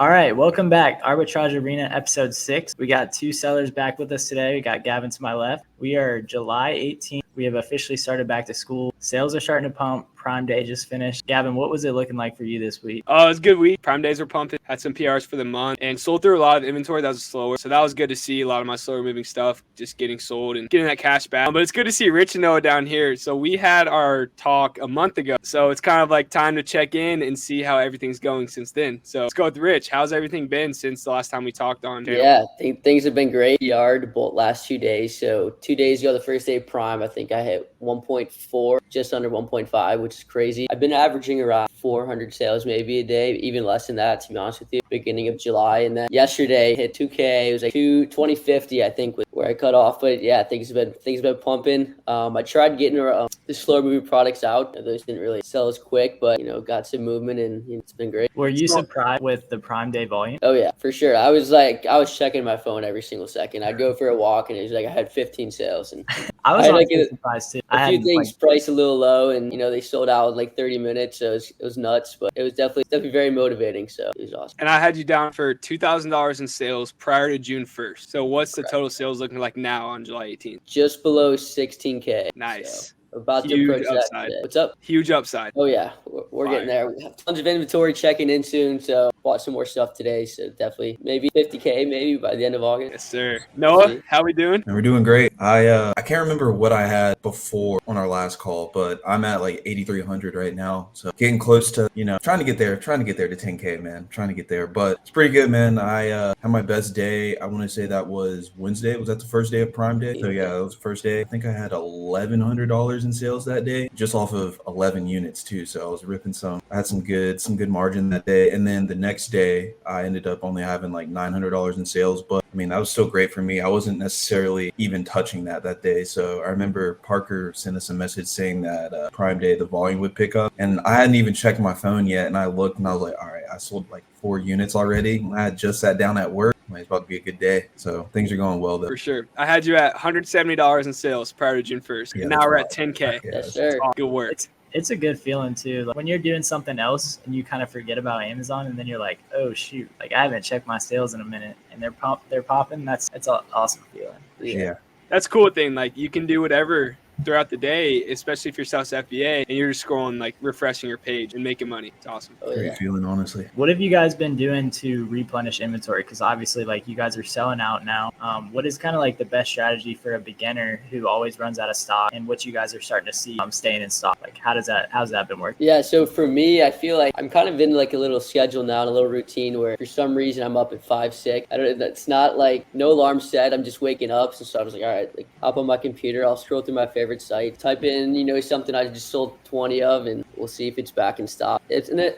All right, welcome back. Arbitrage Arena episode 6. We got two sellers back with us today. We got Gavin to my left. We are July 18th. We have officially started back to school. Sales are starting to pump. Prime Day just finished. Gavin, what was it looking like for you this week? It was a good week. Prime days were pumping. Had some PRs for the month and sold through a lot of inventory that was slower. So that was good to see a lot of my slower moving stuff just getting sold and getting that cash back. But it's good to see Rich and Noah down here. So we had our talk a month ago. So it's kind of like time to check in and see how everything's going since then. So let's go with Rich. How's everything been since the last time we talked on channel? Yeah, things have been great. Yard both last 2 days. So 2 days ago, the first day of Prime, I think I hit 1.4, just under 1.5, which is crazy. I've been averaging around 400 sales maybe a day, even less than that, to be honest with you, beginning of July. And then yesterday hit 2K. It was like 2050, I think, where I cut off. But yeah, things have been pumping. I tried getting the slower moving products out. Those didn't really sell as quick, but got some movement, and it's been great. Were you surprised with the Prime Day volume? Oh yeah, for sure. I was checking my phone every single second. I'd go for a walk, and it was like I had 15 sales, and I was honestly surprised too. A few things priced a little low, and they sold out in like 30 minutes, so it was nuts. But it was definitely very motivating. So it was awesome. And I had you down for $2,000 in sales prior to June 1st. So what's the total sales looking like now on July 18th? Just below 16K. Nice. So about Huge to approach upside. that today. What's up? Huge upside. Oh yeah, we're getting there. We have tons of inventory checking in soon, so bought some more stuff today. So definitely maybe 50K maybe by the end of August. Yes, sir. Noah, how we doing? And we're doing great. I can't remember what I had before on our last call, but I'm at like 8,300 right now. So getting close to, trying to get there to 10K, man. Trying to get there, but it's pretty good, man. I had my best day. I want to say that was Wednesday. Was that the first day of Prime Day? So yeah, that was the first day. I think I had $1,100 in sales that day, just off of 11 units too. So I was ripping some. I had some good margin that day, and then the next day I ended up only having like $900 in sales. But I mean, that was still great for me. I wasn't necessarily even touching that day. So I remember Parker sent us a message saying that Prime Day the volume would pick up, and I hadn't even checked my phone yet. And I looked and I was like, all right, I sold like 4 units already. I had just sat down at work. It's about to be a good day. So things are going well, though. For sure. I had you at $170 in sales prior to June 1st. And now we're at 10K. Yes, sir. Good work. It's a good feeling too. Like when you're doing something else and you kind of forget about Amazon, and then you're like, oh shoot, like I haven't checked my sales in a minute, and they're popping. That's an awesome feeling. Yeah. That's a cool thing. Like you can do whatever throughout the day, especially if you're selling FBA and you're just scrolling, like refreshing your page and making money. It's awesome. Great feeling, honestly. What have you guys been doing to replenish inventory? Because obviously, like you guys are selling out now. What is kind of like the best strategy for a beginner who always runs out of stock, and what you guys are starting to see staying in stock? Like how's that been working? Yeah, so for me, I feel like I'm kind of in like a little schedule now, a little routine where for some reason I'm up at 5, 6. I don't know. That's not like no alarm set. I'm just waking up. So I was like, all right, like hop on my computer. I'll scroll through my favorite site, type in, something I just sold 20 of, and we'll see if it's back in stock. It's in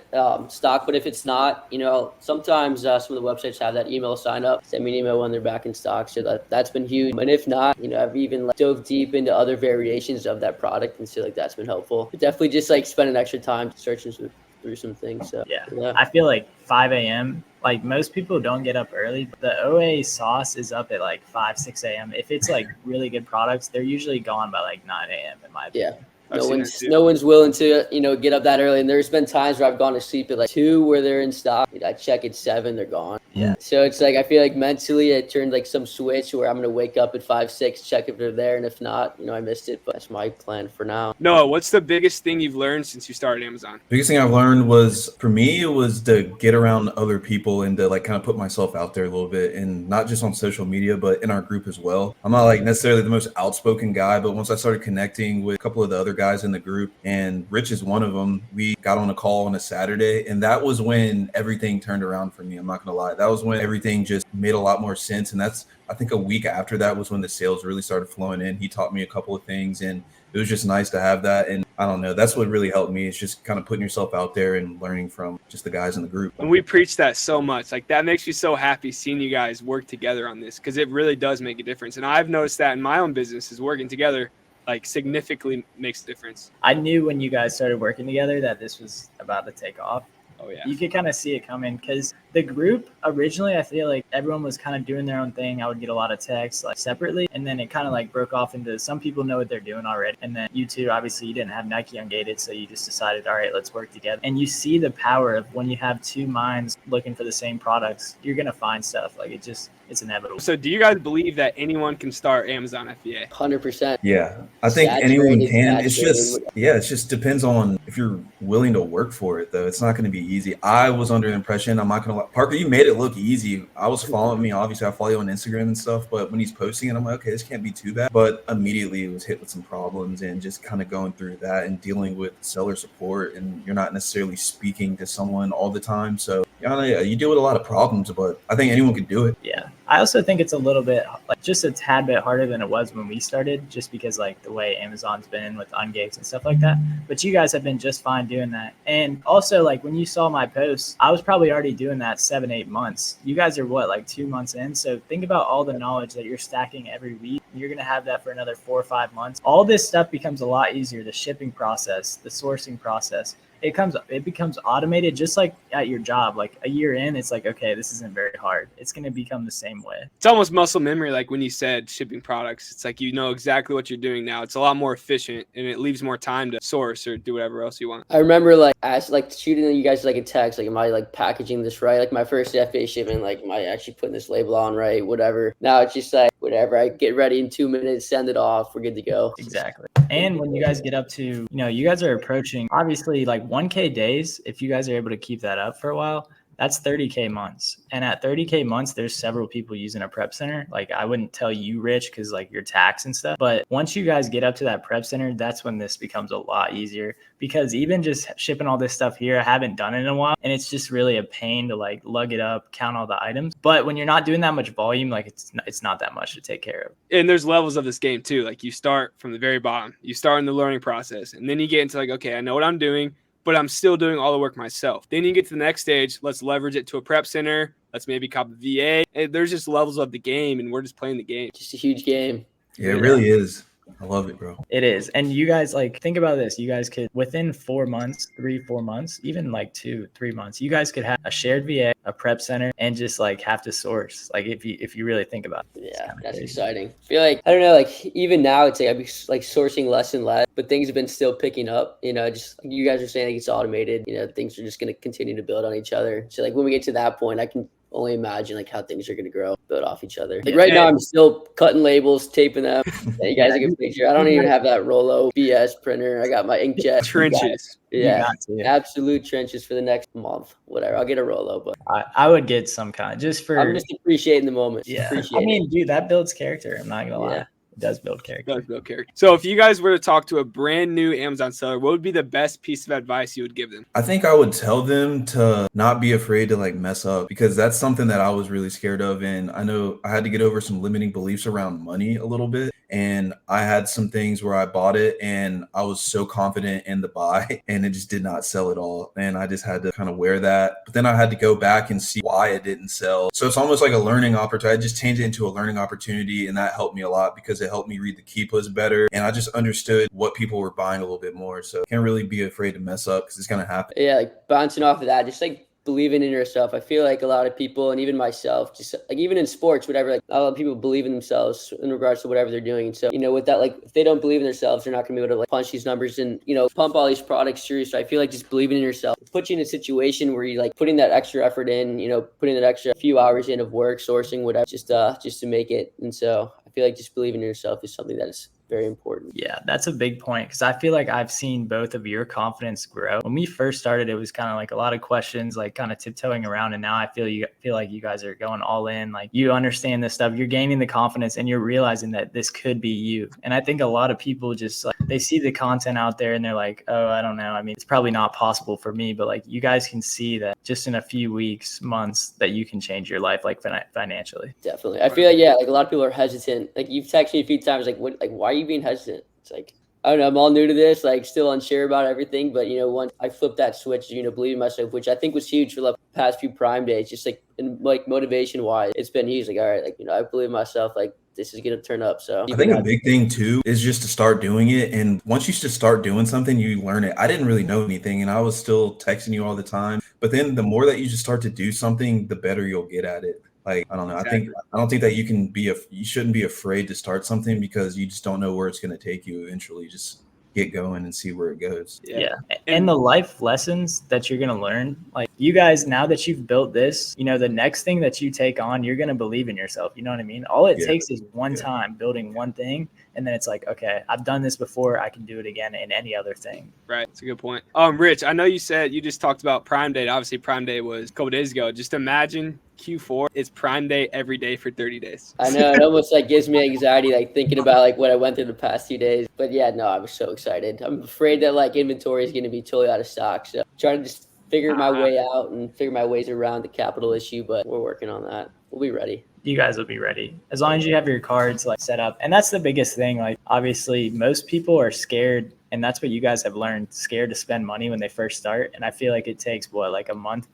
stock, but if it's not, sometimes some of the websites have that email sign up, send me an email when they're back in stock. So that's been huge. And if not, I've even dove deep into other variations of that product, and so like that's been helpful. But definitely just like spending extra time searching through some things. So yeah. I feel like 5 a.m. Like most people don't get up early, but the OA sauce is up at like 5, 6 a.m. If it's like really good products, they're usually gone by like 9 a.m. in my opinion. Yeah. No one's willing to, get up that early. And there's been times where I've gone to sleep at like 2 where they're in stock. I check at 7, they're gone. Yeah. So it's like I feel like mentally it turned like some switch where I'm going to wake up at 5, 6, check if they're there. And if not, I missed it. But that's my plan for now. Noah, what's the biggest thing you've learned since you started Amazon? Biggest thing I've learned was, for me, it was to get around other people and to like kind of put myself out there a little bit, and not just on social media, but in our group as well. I'm not like necessarily the most outspoken guy, but once I started connecting with a couple of the other guys in the group, and Rich is one of them, we got on a call on a Saturday, and that was when everything turned around for me. I'm not gonna lie. That was when everything just made a lot more sense. And that's, I think a week after that was when the sales really started flowing in. He taught me a couple of things, and it was just nice to have that. And I don't know, that's what really helped me. It's just kind of putting yourself out there and learning from just the guys in the group. And we preach that so much. Like that makes me so happy seeing you guys work together on this, because it really does make a difference. And I've noticed that in my own business is working together like significantly makes a difference. I knew when you guys started working together that this was about to take off. Oh yeah. You could kind of see it coming, because The group originally, I feel like everyone was kind of doing their own thing. I would get a lot of texts like separately, and then it kind of like broke off into some people know what they're doing already. And then you two, obviously you didn't have Nike ungated, so you just decided, all right, let's work together. And you see the power of when you have two minds looking for the same products, you're going to find stuff. Like it's inevitable. So do you guys believe that anyone can start Amazon FBA? 100%. Yeah, I think anyone can. It's just depends on if you're willing to work for it, though. It's not going to be easy. I was under the impression, I'm not going to lie, Parker, you made it look easy. I was following me. Obviously, I follow you on Instagram and stuff, but when he's posting it, I'm like, okay, this can't be too bad. But immediately it was hit with some problems and just kind of going through that and dealing with seller support. And you're not necessarily speaking to someone all the time. So you deal with a lot of problems, but I think anyone can do it. Yeah. I also think it's a little bit like just a tad bit harder than it was when we started, just because like the way Amazon's been with ungates and stuff like that. But you guys have been just fine doing that. And also like when you saw my posts, I was probably already doing that 7-8 months. You guys are what, like 2 months in? So think about all the knowledge that you're stacking every week. You're going to have that for another 4 or 5 months. All this stuff becomes a lot easier. The shipping process, the sourcing process. It becomes automated, just like at your job. Like a year in, it's like, okay, this isn't very hard. It's going to become the same way. It's almost muscle memory. Like when you said shipping products, it's like, you know exactly what you're doing now. It's a lot more efficient and it leaves more time to source or do whatever else you want. I remember like shooting you guys like a text, like, am I like packaging this right? Like my first FBA shipment, like, am I actually putting this label on right? Whatever. Now it's just like, whatever, I get ready in 2 minutes, send it off, we're good to go. Exactly. And when you guys get up to, you guys are approaching obviously like 1K days. If you guys are able to keep that up for a while, that's 30K months. And at 30K months, there's several people using a prep center. Like I wouldn't tell you, Rich, because like your tax and stuff. But once you guys get up to that prep center, that's when this becomes a lot easier, because even just shipping all this stuff here, I haven't done it in a while. And it's just really a pain to like lug it up, count all the items. But when you're not doing that much volume, like it's not that much to take care of. And there's levels of this game too. Like you start from the very bottom, you start in the learning process, and then you get into like, okay, I know what I'm doing, but I'm still doing all the work myself. Then you get to the next stage. Let's leverage it to a prep center. Let's maybe cop a VA. And there's just levels of the game, and we're just playing the game. Just a huge game. Yeah, it really is. I love it, bro. It is. And you guys, like, think about this. You guys could, within 4 months, 3-4 months, even like 2-3 months, you guys could have a shared VA, a prep center, and just like have to source. Like if you really think about it. Yeah, that's exciting. I feel like, I don't know, like even now it's like I'd be like sourcing less and less, but things have been still picking up. Just like you guys are saying, like it's automated. Things are just going to continue to build on each other. So like when we get to that point, I can only imagine like how things are going to grow, build off each other. Like right now I'm still cutting labels, taping them. Yeah, you guys take a picture. I don't even have that Rolo BS printer. I got my inkjet. Trenches. Yeah, absolute trenches for the next month. Whatever. I'll get a Rolo, but I would get some kind, just for. I'm just appreciating the moment. Yeah, dude, that builds character. I'm not gonna lie. Yeah. It does build character. So if you guys were to talk to a brand new Amazon seller, what would be the best piece of advice you would give them? I think I would tell them to not be afraid to like mess up, because that's something that I was really scared of. And I know I had to get over some limiting beliefs around money a little bit. And I had some things where I bought it and I was so confident in the buy and it just did not sell at all. And I just had to kind of wear that. But then I had to go back and see why it didn't sell. So it's almost like a learning opportunity. I just changed it into a learning opportunity, and that helped me a lot because it helped me read the keepers better. And I just understood what people were buying a little bit more. So can't really be afraid to mess up because it's going to happen. Yeah, like bouncing off of that, just like believing in yourself. I feel like a lot of people, and even myself, just like even in sports, whatever, like a lot of people believe in themselves in regards to whatever they're doing. And so, with that, like if they don't believe in themselves, they're not gonna be able to like punch these numbers and, pump all these products through. So I feel like just believing in yourself puts you in a situation where you like putting that extra effort in, putting that extra few hours in of work, sourcing, whatever, just to make it. And so I feel like just believing in yourself is something that is very important. Yeah, that's a big point, because I feel like I've seen both of your confidence grow. When we first started, it was kind of like a lot of questions, like kind of tiptoeing around, and now I feel like you guys are going all in. Like you understand this stuff, you're gaining the confidence, and you're realizing that this could be you. And I think a lot of people just like they see the content out there and they're like, oh, I don't know. I mean, it's probably not possible for me, but like you guys can see that just in a few weeks, months, that you can change your life like financially. Definitely. I feel like like a lot of people are hesitant. Like you've texted me a few times, like what, like why are you being hesitant? It's like, I don't know, I'm all new to this, like still unsure about everything. But, once I flipped that switch, believing myself, which I think was huge for the past few Prime days, just like in like motivation wise, it's been huge. Like, all right, like, I believe in myself, like this is going to turn up. So I think a big thing too is just to start doing it. And once you just start doing something, you learn it. I didn't really know anything and I was still texting you all the time. But then the more that you just start to do something, the better you'll get at it. Like, I don't know. Exactly. I don't think that you shouldn't be afraid to start something because you just don't know where it's going to take you eventually. Just get going and see where it goes. Yeah. And the life lessons that you're going to learn, like you guys, now that you've built this, you know, the next thing that you take on, you're going to believe in yourself. You know what I mean? All it takes is one time building one thing. And then it's like, okay, I've done this before. I can do it again in any other thing. Right. That's a good point. Rich, I know you just talked about Prime Day. Obviously, Prime Day was a couple days ago. Just imagine Q4 is Prime Day every day for 30 days. I know it almost like gives me anxiety, like thinking about like what I went through the past few days. But yeah, no, I was so excited. I'm afraid that like inventory is going to be totally out of stock. So trying to just figure my way out and figure my ways around the capital issue, but we're working on that. We'll be ready. You guys will be ready as long as you have your cards like set up. And that's the biggest thing. Like obviously most people are scared, and that's what you guys have learned, scared to spend money when they first start. And I feel like it takes like a month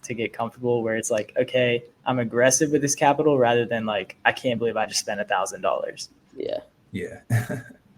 to get comfortable where it's like, okay, I'm aggressive with this capital rather than like, I can't believe I just spent $1,000. Yeah.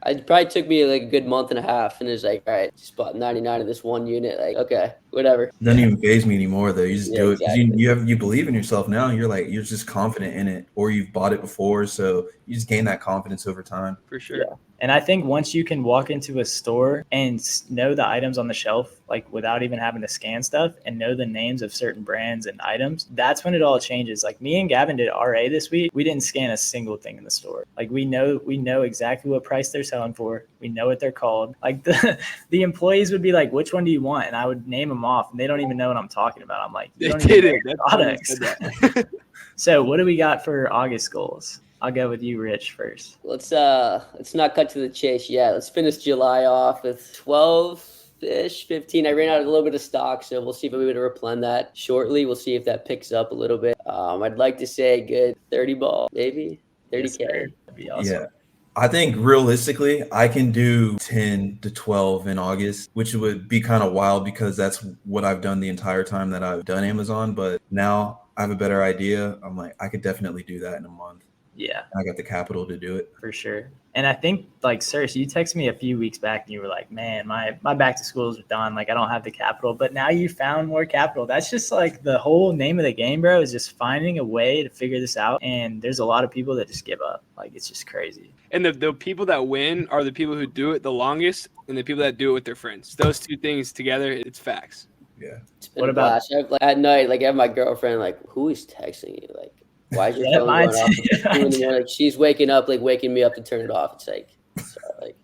It probably took me like a good month and a half, and it's like, all right, just bought 99 of this one unit. Like, okay, whatever. It doesn't even faze me anymore though. You just do it because exactly. you believe in yourself now. You're just confident in it, or you've bought it before, so you just gain that confidence over time. For sure. Yeah. And I think once you can walk into a store and know the items on the shelf, like without even having to scan stuff, and know the names of certain brands and items, that's when it all changes. Like me and Gavin did RA this week. We didn't scan a single thing in the store. Like we know exactly what price they're selling for. We know what they're called. Like the employees would be like, which one do you want? And I would name them off, and they don't even know what I'm talking about. I'm like, you don't even know products. So what do we got for August goals? I'll go with you, Rich, first. Let's not cut to the chase yet. Let's finish July off with 12-ish, 15. I ran out of a little bit of stock, so we'll see if I'm able to replenish that shortly. We'll see if that picks up a little bit. I'd like to say a good 30 ball, maybe 30K. Yes, that'd be awesome. Yeah. I think realistically, I can do 10 to 12 in August, which would be kind of wild because that's what I've done the entire time that I've done Amazon. But now I have a better idea. I'm like, I could definitely do that in a month. Yeah, I got the capital to do it. For sure. And I think like, Serge, you texted me a few weeks back and you were like, man, my back to schools are done. Like I don't have the capital, but now you found more capital. That's just like the whole name of the game, bro, is just finding a way to figure this out. And there's a lot of people that just give up. Like it's just crazy. And the people that win are the people who do it the longest and the people that do it with their friends. Those two things together, it's facts. Yeah. What about at night? Like I have my girlfriend, like, who is texting you? Like, why is your phone going off? Like she's waking me up to turn it off. It's like, sorry,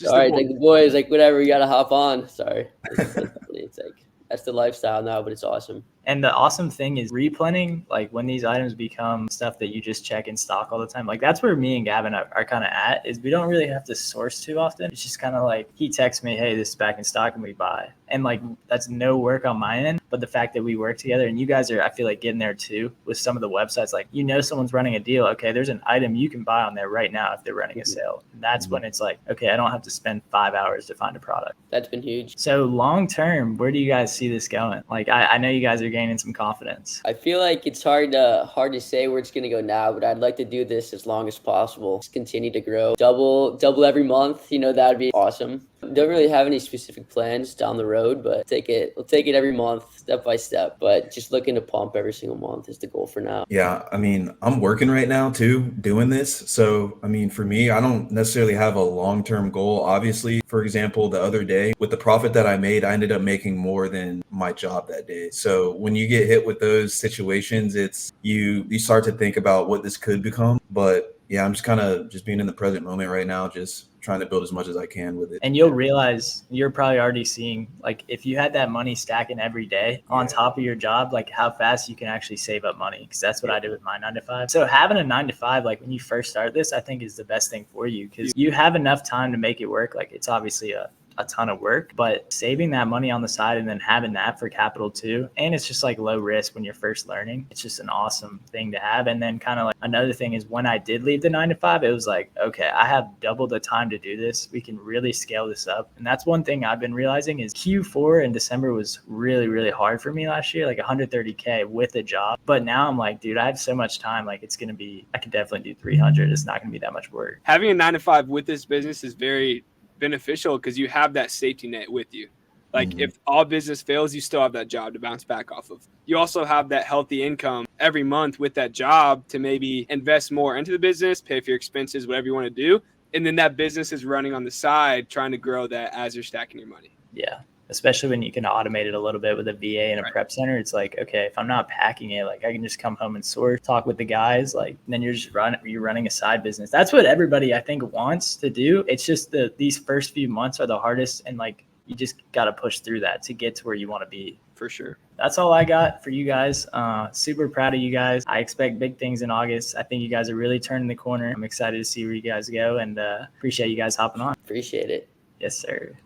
all right, like the boys, like whatever, you gotta hop on. Sorry, it's like that's the lifestyle now, but it's awesome. And the awesome thing is replenning, like when these items become stuff that you just check in stock all the time. Like that's where me and Gavin are kind of at, is we don't really have to source too often. It's just kind of like he texts me, hey, this is back in stock, and we buy. And like that's no work on my end, but the fact that we work together, and you guys are, I feel like, getting there too with some of the websites. Like, you know, someone's running a deal. Okay, there's an item you can buy on there right now if they're running a sale. And that's when it's like, okay, I don't have to spend 5 hours to find a product. That's been huge. So long term, where do you guys see this going? Like I know you guys are gaining some confidence. I feel like it's hard to say where it's going to go now, but I'd like to do this as long as possible. Just continue to grow, double every month. You know, that'd be awesome. Don't really have any specific plans down the road, but we'll take it every month, step by step. But just looking to pump every single month is the goal for now. Yeah, I mean, I'm working right now too, doing this. So, I mean, for me, I don't necessarily have a long-term goal. Obviously, for example, the other day with the profit that I made, I ended up making more than my job that day. So when you get hit with those situations, it's you start to think about what this could become. But yeah, I'm just kind of just being in the present moment right now, just trying to build as much as I can with it. And you'll realize, you're probably already seeing, like, if you had that money stacking every day on top of your job, like how fast you can actually save up money. Because that's what I did with my 9 to 5. So having a 9 to 5, like when you first start this, I think is the best thing for you, because you have enough time to make it work. Like it's obviously a a ton of work, but saving that money on the side and then having that for capital too. And it's just like low risk when you're first learning. It's just an awesome thing to have. And then kind of like another thing is when I did leave the 9 to 5, it was like, okay, I have double the time to do this. We can really scale this up. And that's one thing I've been realizing is Q4 in December was really, really hard for me last year, like 130K with a job. But now I'm like, dude, I have so much time. Like it's going to be, I could definitely do 300. It's not going to be that much work. Having a 9 to 5 with this business is very beneficial because you have that safety net with you. Like if all business fails, you still have that job to bounce back off of. You also have that healthy income every month with that job to maybe invest more into the business, pay for your expenses, whatever you want to do. And then that business is running on the side, trying to grow that as you're stacking your money. Yeah. Especially when you can automate it a little bit with a VA and a prep center. It's like, okay, if I'm not packing it, like I can just come home and source, talk with the guys, like then you're running a side business. That's what everybody I think wants to do. It's just these first few months are the hardest, and like you just got to push through that to get to where you want to be. For sure. That's all I got for you guys. Super proud of you guys. I expect big things in August. I think you guys are really turning the corner. I'm excited to see where you guys go, and appreciate you guys hopping on. Appreciate it. Yes, sir.